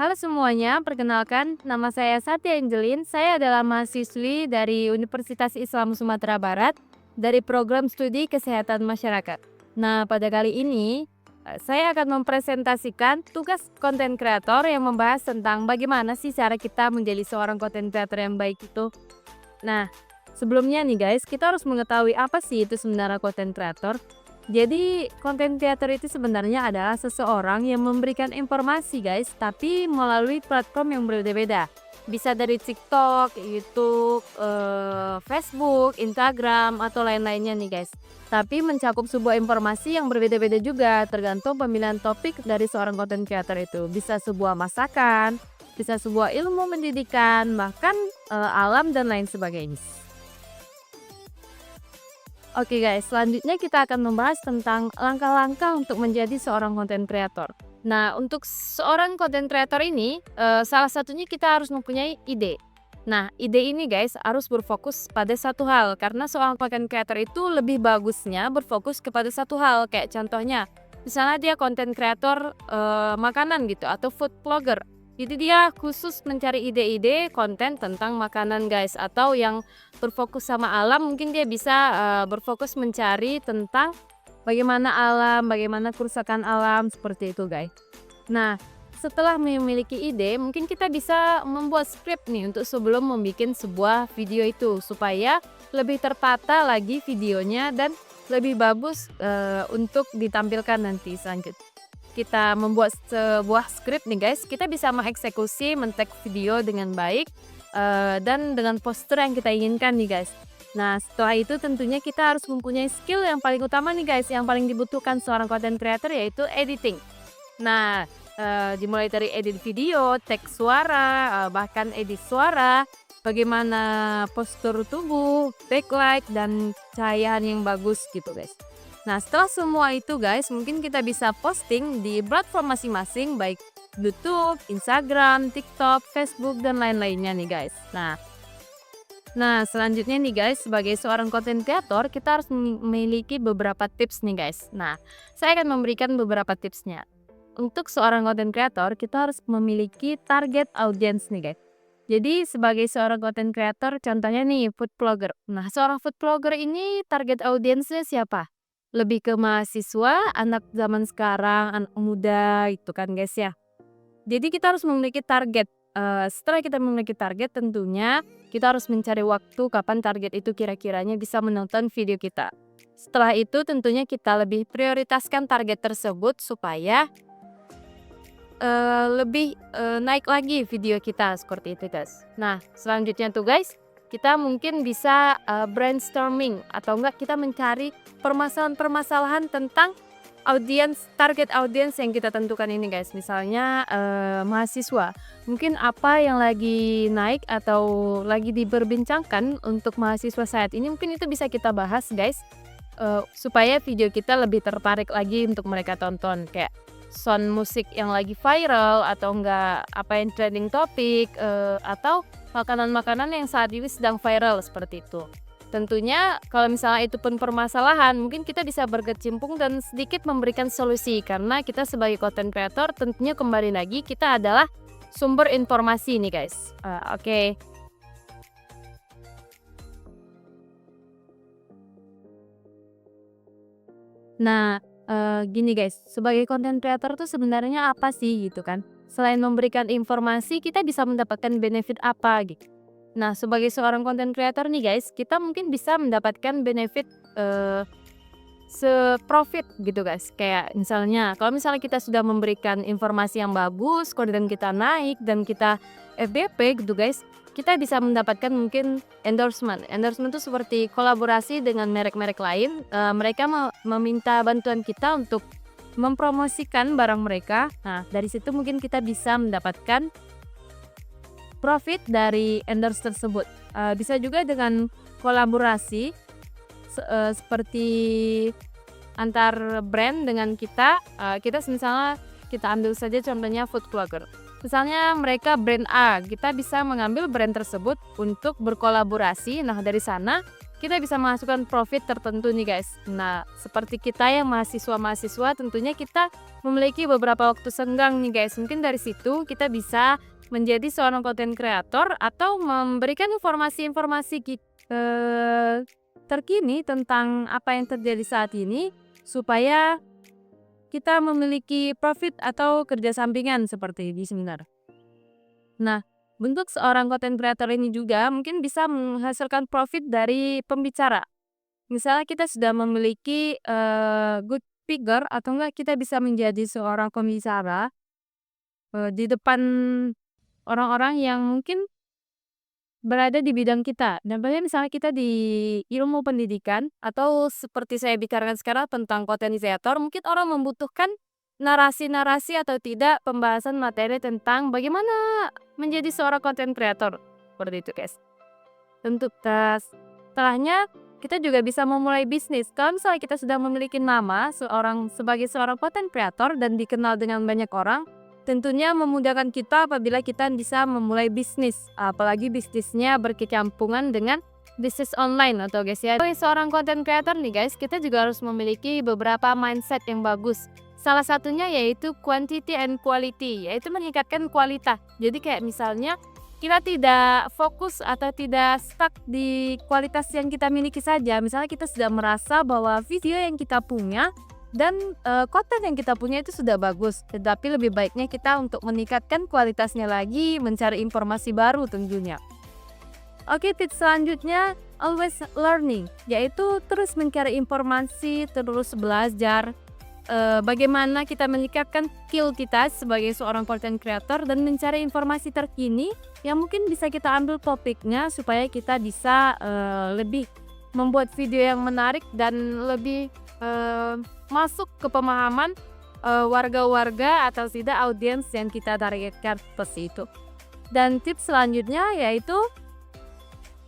Halo semuanya, perkenalkan nama saya Satya Angelin. Saya adalah mahasiswi dari Universitas Islam Sumatera Barat dari program studi Kesehatan Masyarakat. Nah, pada kali ini saya akan mempresentasikan tugas konten kreator yang membahas tentang bagaimana sih cara kita menjadi seorang konten kreator yang baik itu. Nah, sebelumnya nih guys, kita harus mengetahui apa sih itu sebenarnya konten kreator. Jadi, konten creator itu sebenarnya adalah seseorang yang memberikan informasi guys, tapi melalui platform yang berbeda-beda. Bisa dari TikTok, YouTube, Facebook, Instagram, atau lain-lainnya nih guys. Tapi mencakup sebuah informasi yang berbeda-beda juga, tergantung pemilihan topik dari seorang konten creator itu. Bisa sebuah masakan, bisa sebuah ilmu pendidikan, bahkan alam dan lain sebagainya. Oke guys, selanjutnya kita akan membahas tentang langkah-langkah untuk menjadi seorang konten kreator. Nah, untuk seorang konten kreator ini, salah satunya kita harus mempunyai ide. Nah, ide ini guys harus berfokus pada satu hal, karena seorang konten kreator itu lebih bagusnya berfokus kepada satu hal. Kayak contohnya, misalnya dia konten kreator makanan gitu, atau food blogger. Jadi dia khusus mencari ide-ide konten tentang makanan guys, atau yang berfokus sama alam, mungkin dia bisa berfokus mencari tentang bagaimana alam, bagaimana kerusakan alam, seperti itu guys. Nah, setelah memiliki ide, mungkin kita bisa membuat skrip nih untuk sebelum membuat sebuah video itu, supaya lebih tertata lagi videonya dan lebih bagus untuk ditampilkan nanti selanjutnya. Kita membuat sebuah skrip nih guys, kita bisa mengeksekusi, men-tag video dengan baik dan dengan postur yang kita inginkan nih guys. Nah, setelah itu tentunya kita harus mempunyai skill yang paling utama nih guys, yang paling dibutuhkan seorang content creator, yaitu editing. Nah, dimulai dari edit video, teks suara, bahkan edit suara, bagaimana postur tubuh, backlight, dan cahayaan yang bagus gitu guys. Nah, setelah semua itu guys, mungkin kita bisa posting di platform masing-masing, baik YouTube, Instagram, TikTok, Facebook, dan lain-lainnya nih guys. Nah, selanjutnya nih guys, sebagai seorang content creator, kita harus memiliki beberapa tips nih guys. Nah, saya akan memberikan beberapa tipsnya. Untuk seorang content creator, kita harus memiliki target audience nih guys. Jadi sebagai seorang content creator, contohnya nih food blogger. Nah, seorang food blogger ini target audiensnya siapa? Lebih ke mahasiswa, anak zaman sekarang, anak muda itu kan guys ya. Jadi kita harus memiliki target. Setelah kita memiliki target, tentunya kita harus mencari waktu kapan target itu kira-kiranya bisa menonton video kita. Setelah itu tentunya kita lebih prioritaskan target tersebut supaya lebih naik lagi video kita, seperti itu guys. Nah, selanjutnya tuh guys, kita mungkin bisa brainstorming, atau enggak kita mencari permasalahan-permasalahan tentang target audiens yang kita tentukan ini guys. Misalnya mahasiswa, mungkin apa yang lagi naik atau lagi diperbincangkan untuk mahasiswa saat ini, mungkin itu bisa kita bahas guys, supaya video kita lebih tertarik lagi untuk mereka tonton. Kayak sound musik yang lagi viral, atau enggak apa yang trending topik, atau makanan-makanan yang saat ini sedang viral, seperti itu. Tentunya kalau misalnya itu pun permasalahan, mungkin kita bisa berkecimpung dan sedikit memberikan solusi, karena kita sebagai content creator tentunya kembali lagi kita adalah sumber informasi nih guys. Oke. Nah, gini guys, sebagai content creator tuh sebenarnya apa sih gitu kan? Selain memberikan informasi, kita bisa mendapatkan benefit apa gitu. Nah, sebagai seorang content creator nih guys, kita mungkin bisa mendapatkan benefit seprofit gitu guys. Kayak misalnya, kalau misalnya kita sudah memberikan informasi yang bagus, konten kita naik, dan kita FBP gitu guys, kita bisa mendapatkan mungkin endorsement. Endorsement itu seperti kolaborasi dengan merek-merek lain. Mereka meminta bantuan kita untuk mempromosikan barang mereka. Nah, dari situ mungkin kita bisa mendapatkan profit dari endorse tersebut. Bisa juga dengan kolaborasi seperti antar brand dengan kita. Kita misalnya, kita ambil saja contohnya food blogger. Misalnya mereka brand A, kita bisa mengambil brand tersebut untuk berkolaborasi. Nah, dari sana kita bisa masukkan profit tertentu nih guys. Nah, seperti kita yang mahasiswa-mahasiswa, tentunya kita memiliki beberapa waktu senggang nih guys. Mungkin dari situ kita bisa menjadi seorang content creator atau memberikan informasi-informasi terkini tentang apa yang terjadi saat ini supaya kita memiliki profit atau kerja sampingan seperti ini sebenarnya. Nah, bentuk seorang content creator ini juga mungkin bisa menghasilkan profit dari pembicara. Misalnya kita sudah memiliki good figure atau enggak kita bisa menjadi seorang pembicara di depan orang-orang yang mungkin berada di bidang kita. Contohnya misalnya kita di ilmu pendidikan atau seperti saya bicarakan sekarang tentang content creator, mungkin orang membutuhkan narasi-narasi atau tidak pembahasan materi tentang bagaimana menjadi seorang content creator. Seperti itu guys. Tentu setelahnya kita juga bisa memulai bisnis. Kalau misalnya kita sudah memiliki nama sebagai seorang content creator dan dikenal dengan banyak orang, tentunya memudahkan kita apabila kita bisa memulai bisnis. Apalagi bisnisnya berkecampungan dengan bisnis online atau guys ya. Sebagai seorang content creator nih guys, kita juga harus memiliki beberapa mindset yang bagus. Salah satunya yaitu quantity and quality, yaitu meningkatkan kualitas. Jadi kayak misalnya kita tidak fokus atau tidak stuck di kualitas yang kita miliki saja. Misalnya kita sudah merasa bahwa video yang kita punya dan konten yang kita punya itu sudah bagus, tetapi lebih baiknya kita untuk meningkatkan kualitasnya lagi, mencari informasi baru tentunya. Oke, tips selanjutnya always learning, yaitu terus mencari informasi, terus belajar bagaimana kita meningkatkan skill kita sebagai seorang content creator dan mencari informasi terkini yang mungkin bisa kita ambil topiknya supaya kita bisa lebih membuat video yang menarik dan lebih masuk ke pemahaman warga-warga atau tidak audiens yang kita targetkan seperti itu. Dan tips selanjutnya yaitu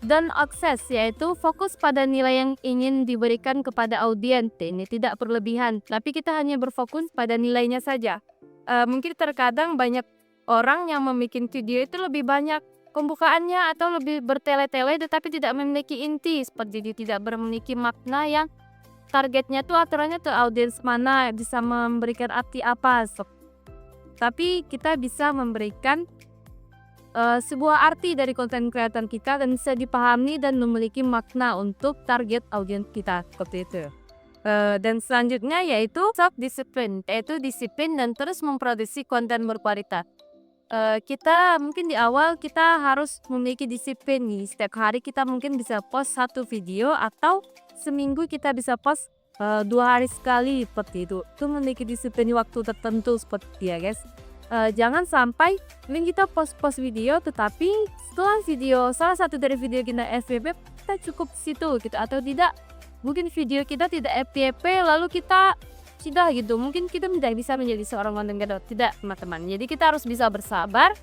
dan akses, yaitu fokus pada nilai yang ingin diberikan kepada audiens. Ini tidak berlebihan, tapi kita hanya berfokus pada nilainya saja. Mungkin terkadang banyak orang yang membuat video itu lebih banyak pembukaannya atau lebih bertele-tele tetapi tidak memiliki inti, seperti tidak memiliki makna yang targetnya tuh aturannya tuh audiens mana, bisa memberikan arti apa. Tapi kita bisa memberikan sebuah arti dari konten kreator kita dan bisa dipahami dan memiliki makna untuk target audiens kita seperti itu. Dan selanjutnya yaitu self discipline, yaitu disiplin dan terus memproduksi konten berkualitas. Kita mungkin di awal kita harus memiliki disiplin nih. Setiap hari kita mungkin bisa post 1 video atau seminggu kita bisa post 2 hari sekali seperti itu. Itu memiliki disiplin waktu tertentu seperti ya guys. Jangan sampai kita post video tetapi setelah salah satu dari video kita FYP kita cukup situ gitu, atau tidak mungkin video kita tidak FYP lalu kita sudah gitu, mungkin kita tidak bisa menjadi seorang content creator. Tidak teman-teman, jadi kita harus bisa bersabar,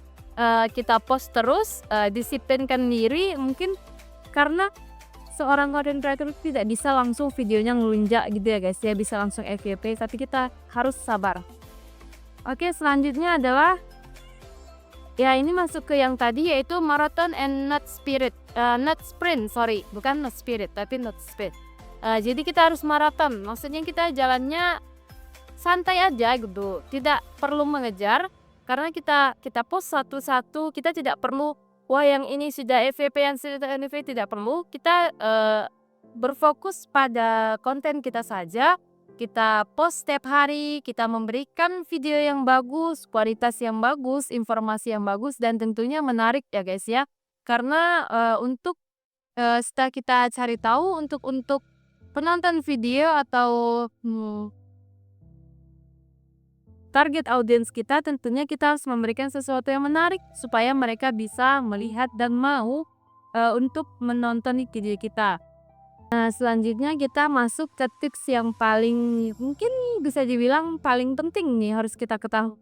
kita post terus, disiplinkan diri mungkin, karena seorang content creator tidak bisa langsung videonya ngelunjak gitu ya guys ya, bisa langsung FYP, tapi kita harus sabar. Oke, selanjutnya adalah ya ini masuk ke yang tadi yaitu marathon and not sprint, bukan not spirit tapi not speed. Jadi kita harus maraton, maksudnya kita jalannya santai aja gitu, tidak perlu mengejar, karena kita post satu-satu, kita tidak perlu wah yang ini sudah FYP, yang sudah FYP, tidak perlu. Kita berfokus pada konten kita saja. Kita post setiap hari, kita memberikan video yang bagus, kualitas yang bagus, informasi yang bagus, dan tentunya menarik ya guys ya. Karena untuk setelah kita cari tahu untuk penonton video atau target audiens kita, tentunya kita harus memberikan sesuatu yang menarik supaya mereka bisa melihat dan mau untuk menonton video kita. Nah, selanjutnya kita masuk ke tips yang paling mungkin bisa dibilang paling penting nih harus kita ketahui.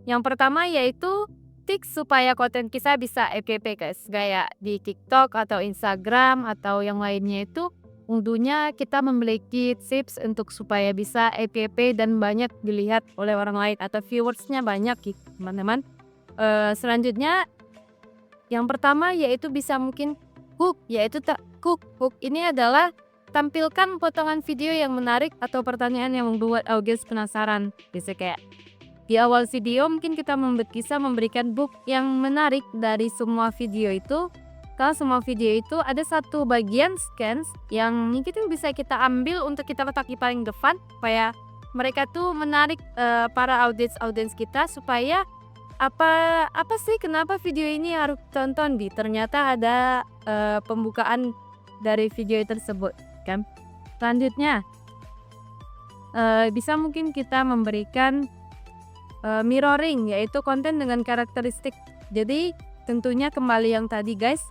Yang pertama yaitu tips supaya konten kita bisa FYP guys. Kayak di TikTok atau Instagram atau yang lainnya itu tentunya kita memiliki tips untuk supaya bisa FYP dan banyak dilihat oleh orang lain atau viewersnya banyak gitu teman-teman. Selanjutnya yang pertama yaitu bisa mungkin hook, yaitu hook. Hook ini adalah tampilkan potongan video yang menarik atau pertanyaan yang membuat audiens penasaran. Bisa kayak di awal video mungkin kita bisa memberikan hook yang menarik dari semua video itu. Kalau semua video itu ada satu bagian skans yang mungkin bisa kita ambil untuk kita letak di paling depan supaya mereka tuh menarik para audiens kita supaya apa sih kenapa video ini harus tonton ternyata ada pembukaan dari video tersebut kan. Selanjutnya bisa mungkin kita memberikan mirroring, yaitu konten dengan karakteristik. Jadi tentunya kembali yang tadi guys,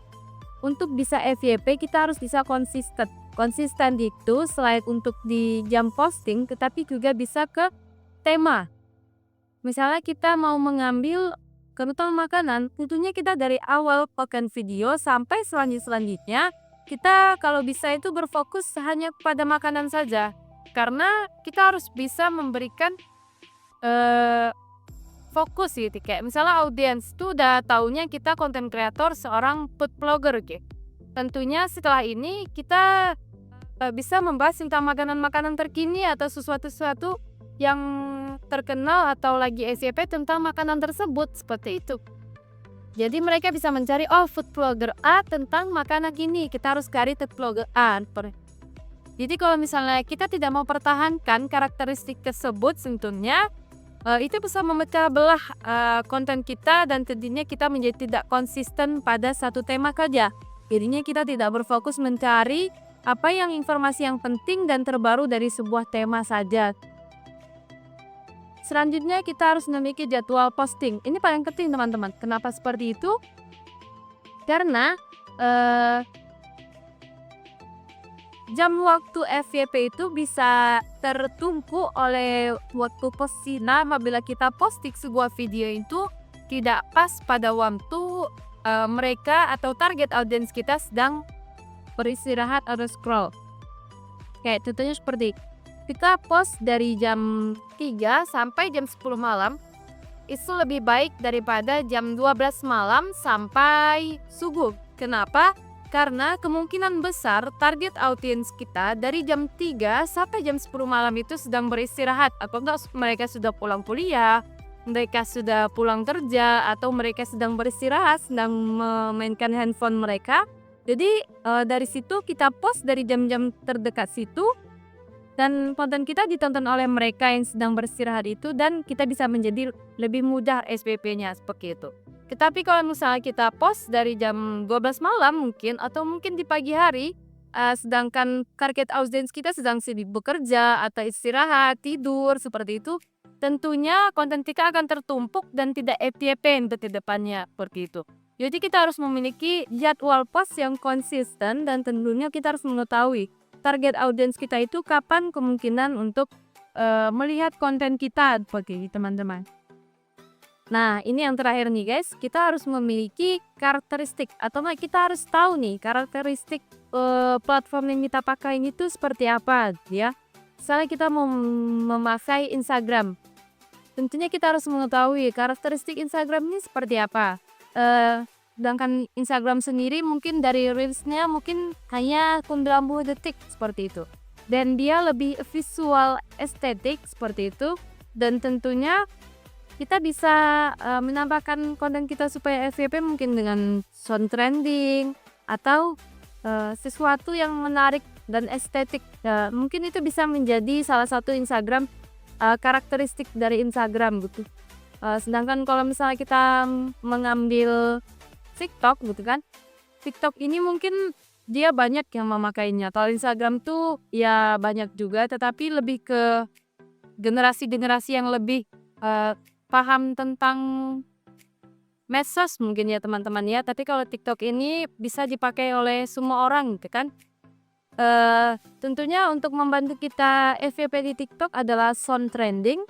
untuk bisa FYP kita harus bisa konsisten. Konsisten itu selain untuk di jam posting, tetapi juga bisa ke tema. Misalnya kita mau mengambil kebutuhan makanan, tentunya kita dari awal pakai video sampai selanjutnya kita kalau bisa itu berfokus hanya pada makanan saja. Karena kita harus bisa memberikan fokus gitu, kayak misalnya audiens tuh udah taunya kita konten kreator seorang food blogger gitu. Tentunya setelah ini kita bisa membahas tentang makanan-makanan terkini atau sesuatu yang terkenal atau lagi SCP tentang makanan tersebut, seperti itu. Jadi mereka bisa mencari food blogger A tentang makanan ini, kita harus cari food blogger A. Jadi kalau misalnya kita tidak mau pertahankan karakteristik tersebut, tentunya itu bisa memecah belah konten kita dan tentunya kita menjadi tidak konsisten pada satu tema saja. Jadinya kita tidak berfokus mencari apa yang informasi yang penting dan terbaru dari sebuah tema saja. Selanjutnya kita harus memiliki jadwal posting. Ini paling penting teman-teman. Kenapa seperti itu? Karena jam waktu FYP itu bisa tertumpu oleh waktu posting. Apabila kita posting sebuah video itu tidak pas pada waktu mereka atau target audiens kita sedang beristirahat atau scroll. Kayak contohnya seperti kita post dari jam 3 sampai jam 10 malam, itu lebih baik daripada jam 12 malam sampai subuh. Kenapa? Karena kemungkinan besar target audiens kita dari jam 3 sampai jam 10 malam itu sedang beristirahat. Atau enggak mereka sudah pulang kuliah, mereka sudah pulang kerja, atau mereka sedang beristirahat, sedang memainkan handphone mereka. Jadi dari situ kita post dari jam-jam terdekat situ. Dan konten kita ditonton oleh mereka yang sedang beristirahat itu dan kita bisa menjadi lebih mudah SPP-nya seperti itu. Tetapi kalau misalnya kita post dari jam 12 malam mungkin atau mungkin di pagi hari, sedangkan target audiens kita sedang sibuk bekerja atau istirahat, tidur seperti itu, tentunya konten kita akan tertumpuk dan tidak FYP untuk ke depannya seperti itu. Jadi kita harus memiliki jadwal post yang konsisten dan tentunya kita harus mengetahui target audiens kita itu kapan kemungkinan untuk melihat konten kita bagi teman-teman. Nah ini yang terakhir nih guys, kita harus memiliki karakteristik atau kita harus tahu nih karakteristik platform yang kita pakai ini tuh seperti apa ya. Misalnya kita mau memakai Instagram, tentunya kita harus mengetahui karakteristik Instagram ini seperti apa. Sedangkan Instagram sendiri mungkin dari reelsnya mungkin hanya 90 detik seperti itu. Dan dia lebih visual estetik seperti itu. Dan tentunya kita bisa menambahkan konten kita supaya FYP mungkin dengan sound trending atau sesuatu yang menarik dan estetik. Mungkin itu bisa menjadi salah satu Instagram karakteristik dari Instagram gitu. Sedangkan kalau misalnya kita mengambil TikTok gitu kan, TikTok ini mungkin dia banyak yang memakainya. Kalau Instagram tuh ya banyak juga, tetapi lebih ke generasi-generasi yang lebih paham tentang medsos mungkin ya teman-teman ya. Tapi kalau TikTok ini bisa dipakai oleh semua orang gitu kan. Tentunya untuk membantu kita FYP di TikTok adalah sound trending.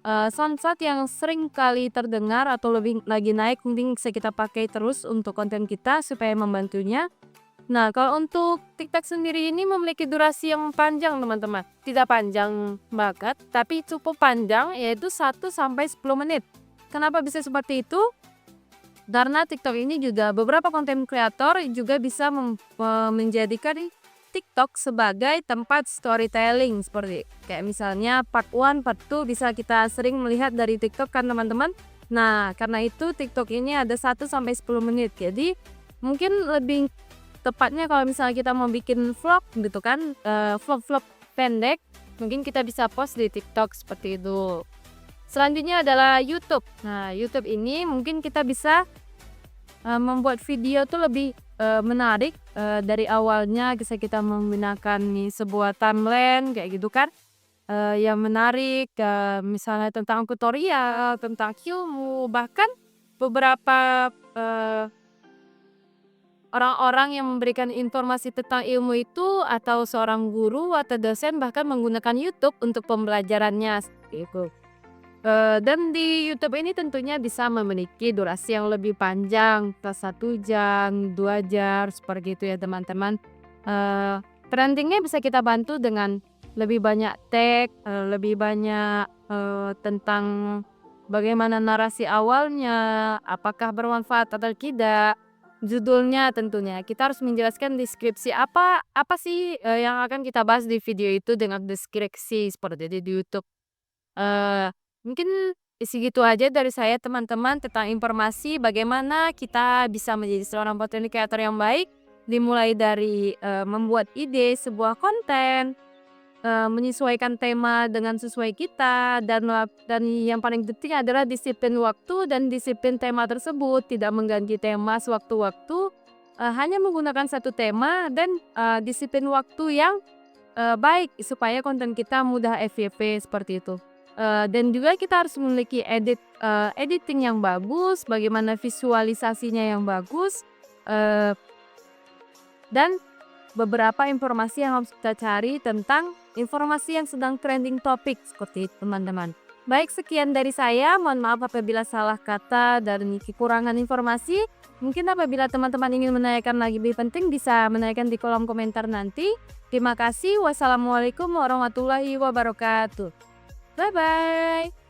Soundcloud yang sering kali terdengar atau lebih lagi naik mungkin bisa kita pakai terus untuk konten kita supaya membantunya. Nah kalau untuk TikTok sendiri ini memiliki durasi yang panjang teman-teman. Tidak panjang banget tapi cukup panjang, yaitu 1-10 menit. Kenapa bisa seperti itu? Karena TikTok ini juga beberapa konten kreator juga bisa menjadikan TikTok sebagai tempat storytelling, seperti kayak misalnya part 1, part 2 bisa kita sering melihat dari TikTok kan teman-teman. Nah, karena itu TikTok ini ada 1 sampai 10 menit. Jadi mungkin lebih tepatnya kalau misalnya kita mau bikin vlog gitu kan, vlog-vlog pendek, mungkin kita bisa post di TikTok seperti itu. Selanjutnya adalah YouTube. Nah, YouTube ini mungkin kita bisa membuat video tuh lebih menarik. Dari awalnya bisa kita menggunakan sebuah timeline kayak gitu kan, yang menarik, misalnya tentang tutorial, tentang ilmu, bahkan beberapa orang-orang yang memberikan informasi tentang ilmu itu atau seorang guru atau dosen bahkan menggunakan YouTube untuk pembelajarannya, seperti itu. Dan di YouTube ini tentunya bisa memiliki durasi yang lebih panjang, 1 jam, 2 jam, seperti itu ya teman-teman. Trendingnya bisa kita bantu dengan lebih banyak tag, lebih banyak tentang bagaimana narasi awalnya, apakah bermanfaat atau tidak, judulnya tentunya. Kita harus menjelaskan deskripsi apa apa sih yang akan kita bahas di video itu dengan deskripsi seperti itu di YouTube. Eee, Mungkin segitu aja dari saya teman-teman tentang informasi bagaimana kita bisa menjadi seorang content creator yang baik, dimulai dari, membuat ide sebuah konten, menyesuaikan tema dengan sesuai kita, dan yang paling penting adalah disiplin waktu dan disiplin tema tersebut, tidak mengganti tema sewaktu-waktu, hanya menggunakan satu tema dan, disiplin waktu yang baik supaya konten kita mudah FYP seperti itu. Dan juga kita harus memiliki editing yang bagus, bagaimana visualisasinya yang bagus, eee, dan beberapa informasi yang harus kita cari tentang informasi yang sedang trending topik seperti itu teman-teman. Baik, sekian dari saya, mohon maaf apabila salah kata dan kekurangan informasi. Mungkin apabila teman-teman ingin menanyakan lagi lebih penting bisa menanyakan di kolom komentar nanti. Terima kasih. Wassalamualaikum warahmatullahi wabarakatuh. Bye-bye.